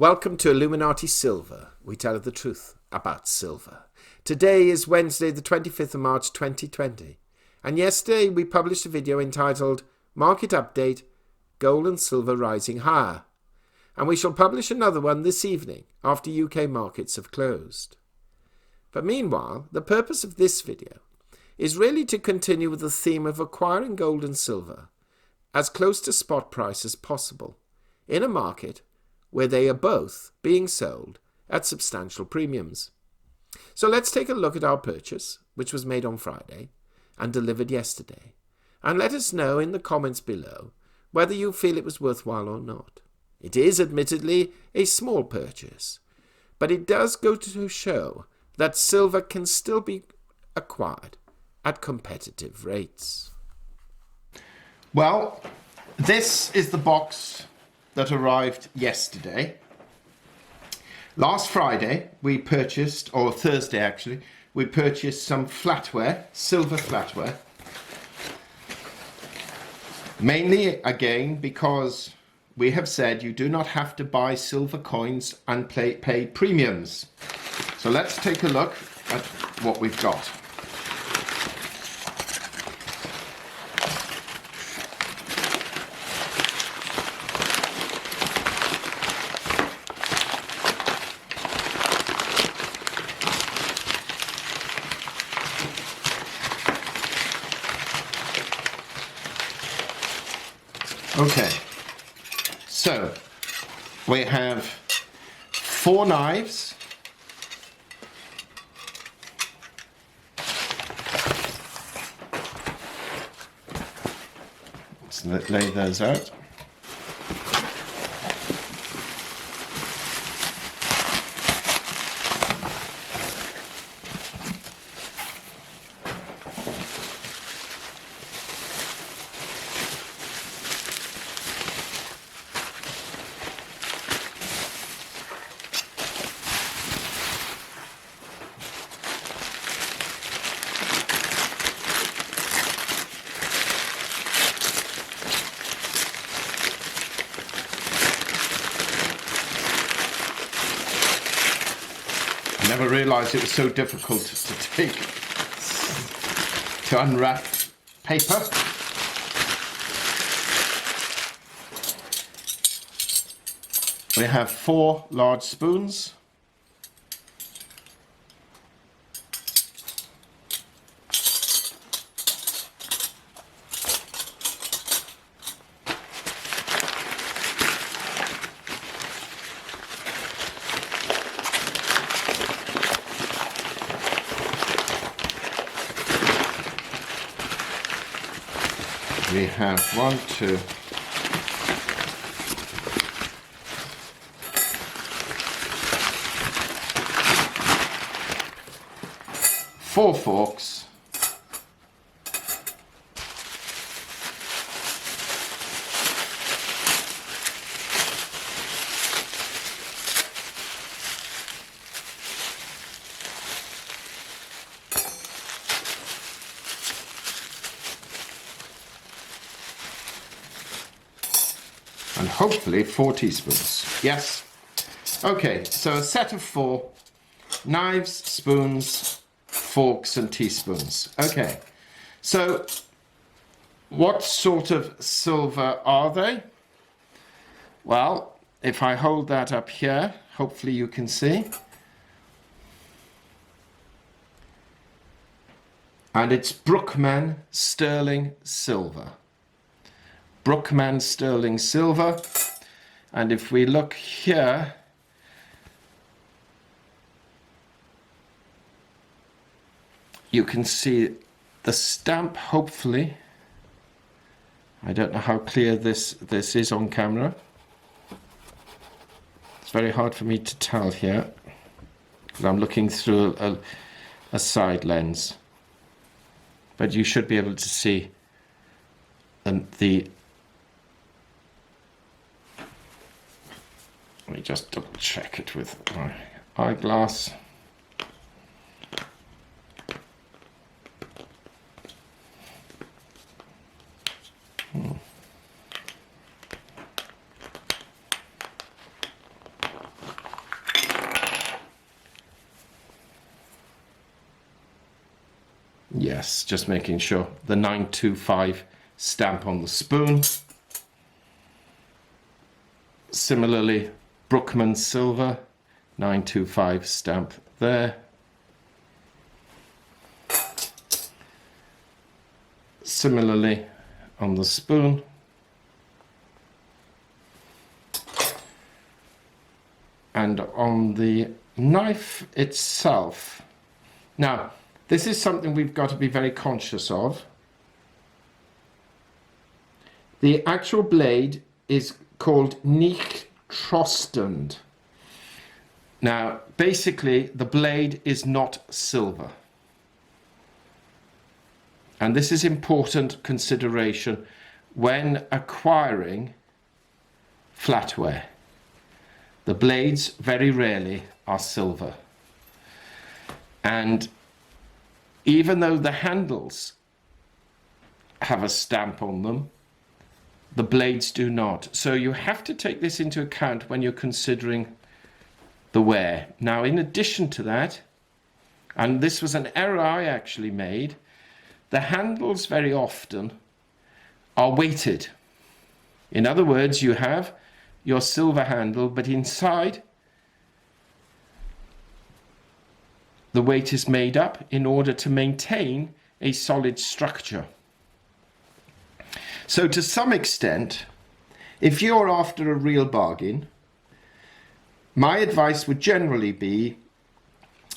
Welcome to Illuminati Silver. We tell the truth about silver. Today is Wednesday, the 25th of March 2020. And yesterday we published a video entitled Market Update, Gold and Silver Rising Higher. And we shall publish another one this evening after UK markets have closed. But meanwhile, the purpose of this video is really to continue with the theme of acquiring gold and silver as close to spot price as possible in a market where they are both being sold at substantial premiums. So let's take a look at our purchase, which was made on Friday and delivered yesterday, and let us know in the comments below whether you feel it was worthwhile or not. It is admittedly a small purchase, but it does go to show that silver can still be acquired at competitive rates. Well, this is the box that arrived yesterday. Last Friday we purchased, or Thursday actually, we purchased some flatware, silver flatware. Mainly again because we have said you do not have to buy silver coins and pay premiums. So let's take a look at what we've got. Okay, so we have 4 knives, let's lay those out. I never realised it was so difficult to unwrap paper. We have 4 large spoons. We have 1, 2, 4 forks, and hopefully 4 teaspoons. Yes. Okay, so a set of 4 knives, spoons, forks and teaspoons. Okay, so what sort of silver are they? Well, if I hold that up here, hopefully you can see. And it's Brookman sterling silver. Brookman sterling silver, and if we look here, you can see the stamp. Hopefully, I don't know how clear this is on camera. It's very hard for me to tell here because I'm looking through a side lens, but you should be able to see the let me just double check it with my eyeglass. Yes, just making sure. The 925 stamp on the spoon. Similarly, Brookman silver, 925 stamp there. Similarly on the spoon. And on the knife itself. Now, this is something we've got to be very conscious of. The actual blade is called nicht trostend. Now, basically, the blade is not silver. And this is important consideration when acquiring flatware. The blades very rarely are silver. And even though the handles have a stamp on them, the blades do not. So you have to take this into account when you're considering the wear. Now, in addition to that, and this was an error I actually made, the handles very often are weighted. In other words, you have your silver handle, but inside the weight is made up in order to maintain a solid structure. So to some extent, if you're after a real bargain, my advice would generally be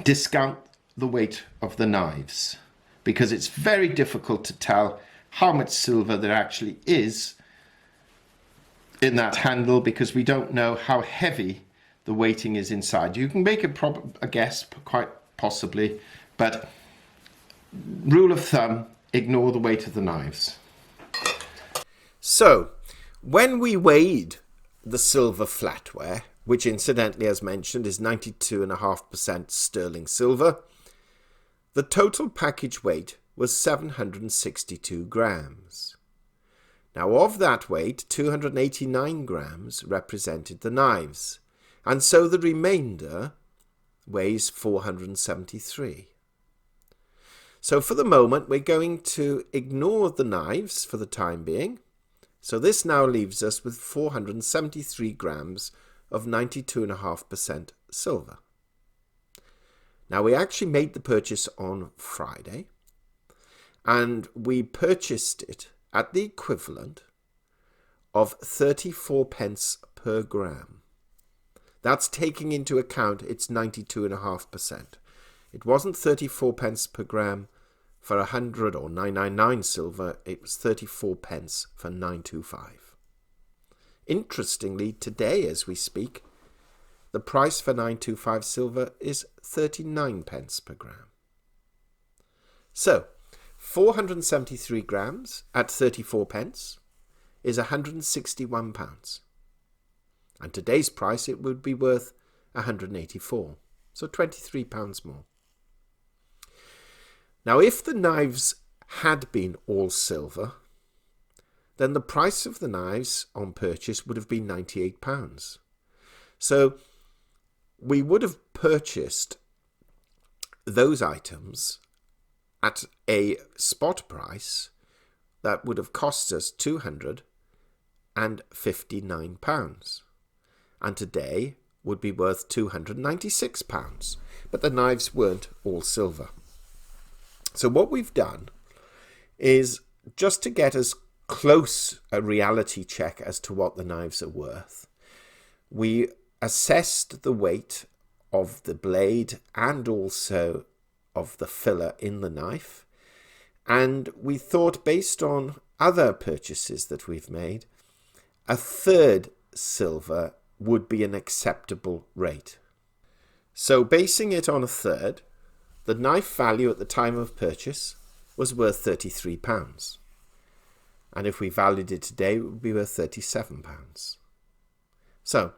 discount the weight of the knives, because it's very difficult to tell how much silver there actually is in that handle, because we don't know how heavy the weighting is inside. You can make a guess, quite possibly, but rule of thumb, ignore the weight of the knives. So, when we weighed the silver flatware, which incidentally, as mentioned, is 92.5% sterling silver, the total package weight was 762 grams. Now, of that weight, 289 grams represented the knives, and so the remainder weighs 473. So for the moment, we're going to ignore the knives for the time being. So this now leaves us with 473 grams of 92.5% silver. Now, we actually made the purchase on Friday, and we purchased it at the equivalent of 34 pence per gram. That's taking into account its 92.5%. It wasn't 34 pence per gram for 100 or 999 silver, it was 34 pence for 925. Interestingly, today as we speak, the price for 925 silver is 39 pence per gram. So, 473 grams at 34 pence is £161. And today's price, it would be worth 184. So £23 more. Now, if the knives had been all silver, then the price of the knives on purchase would have been £98. So we would have purchased those items at a spot price that would have cost us £259. And today would be worth £296. But the knives weren't all silver. So what we've done is, just to get as close a reality check as to what the knives are worth, we assessed the weight of the blade and also of the filler in the knife, and we thought, based on other purchases that we've made, a third silver would be an acceptable rate. So basing it on a third, the knife value at the time of purchase was worth £33. And if we valued it today, it would be worth £37. So,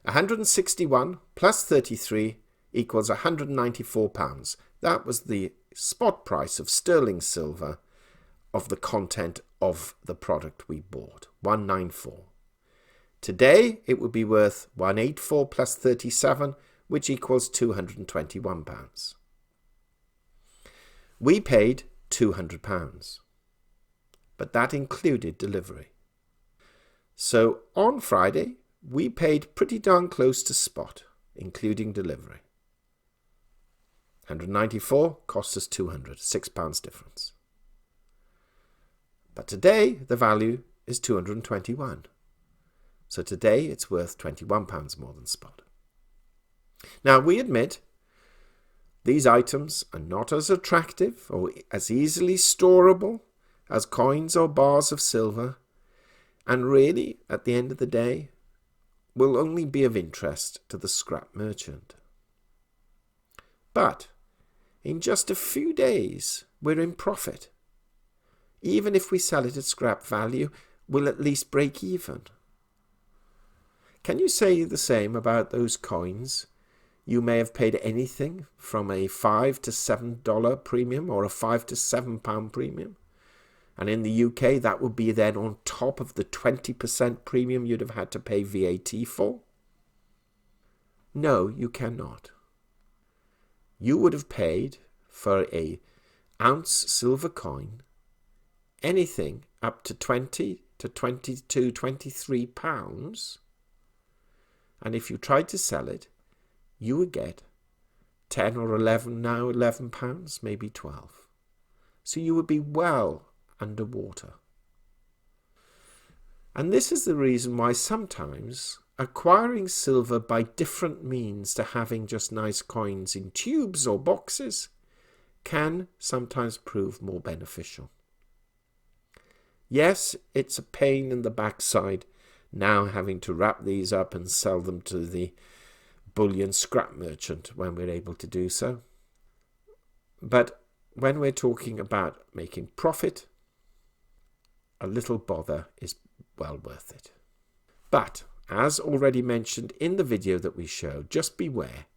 161 plus 33 equals £194. That was the spot price of sterling silver of the content of the product we bought, 194. Today, it would be worth 184 plus 37, which equals £221. We paid £200, but that included delivery. So on Friday, we paid pretty darn close to spot, including delivery. 194 cost us 200, £6 difference. But today the value is 221. So today it's worth £21 more than spot. Now we admit these items are not as attractive or as easily storable as coins or bars of silver, and really, at the end of the day, will only be of interest to the scrap merchant. But in just a few days, we're in profit. Even if we sell it at scrap value, we'll at least break even. Can you say the same about those coins? You may have paid anything from a $5 to $7 premium or a £5 to £7 premium. And in the UK, that would be then on top of the 20% premium you'd have had to pay VAT for? No, you cannot. You would have paid for an ounce silver coin anything up to 20 to 22, 23 pounds. And if you tried to sell it, you would get 10 or 11, now £11, maybe 12. So you would be well underwater. And this is the reason why sometimes acquiring silver by different means to having just nice coins in tubes or boxes can sometimes prove more beneficial. Yes, it's a pain in the backside now having to wrap these up and sell them to the bullion scrap merchant when we're able to do so. But when we're talking about making profit, a little bother is well worth it. But, as already mentioned in the video that we showed, just beware,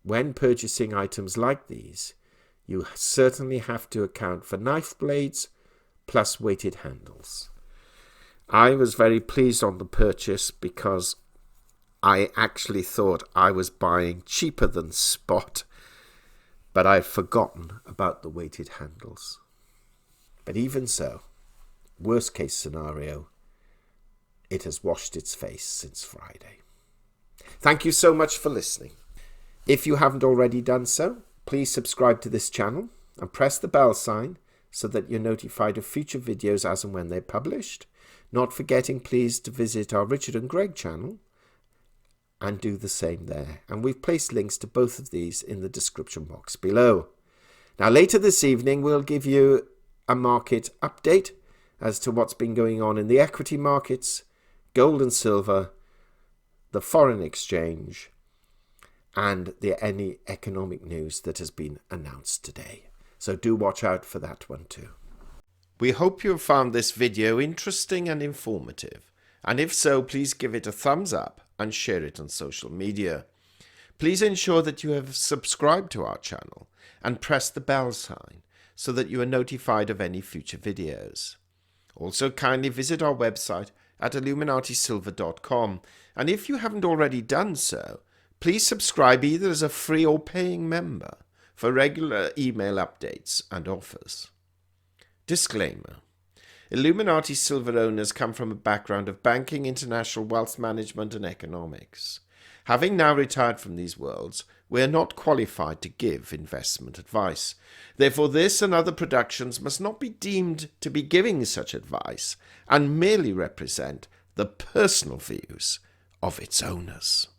when purchasing items like these, you certainly have to account for knife blades plus weighted handles. I was very pleased on the purchase because I actually thought I was buying cheaper than spot, but I'd forgotten about the weighted handles. But even so, worst case scenario, it has washed its face since Friday. Thank you so much for listening. If you haven't already done so, please subscribe to this channel and press the bell sign so that you're notified of future videos as and when they're published. Not forgetting, please, to visit our Richard and Greg channel and do the same there. And we've placed links to both of these in the description box below. Now, later this evening, we'll give you a market update as to what's been going on in the equity markets, gold and silver, the foreign exchange, and any economic news that has been announced today. So do watch out for that one too. We hope you have found this video interesting and informative. And if so, please give it a thumbs up and share it on social media. Please ensure that you have subscribed to our channel and press the bell sign so that you are notified of any future videos. Also, kindly visit our website at illuminatisilver.com, and if you haven't already done so, please subscribe either as a free or paying member for regular email updates and offers. Disclaimer: Illuminati silver owners come from a background of banking, international wealth management and economics. Having now retired from these worlds, we are not qualified to give investment advice. Therefore, this and other productions must not be deemed to be giving such advice and merely represent the personal views of its owners.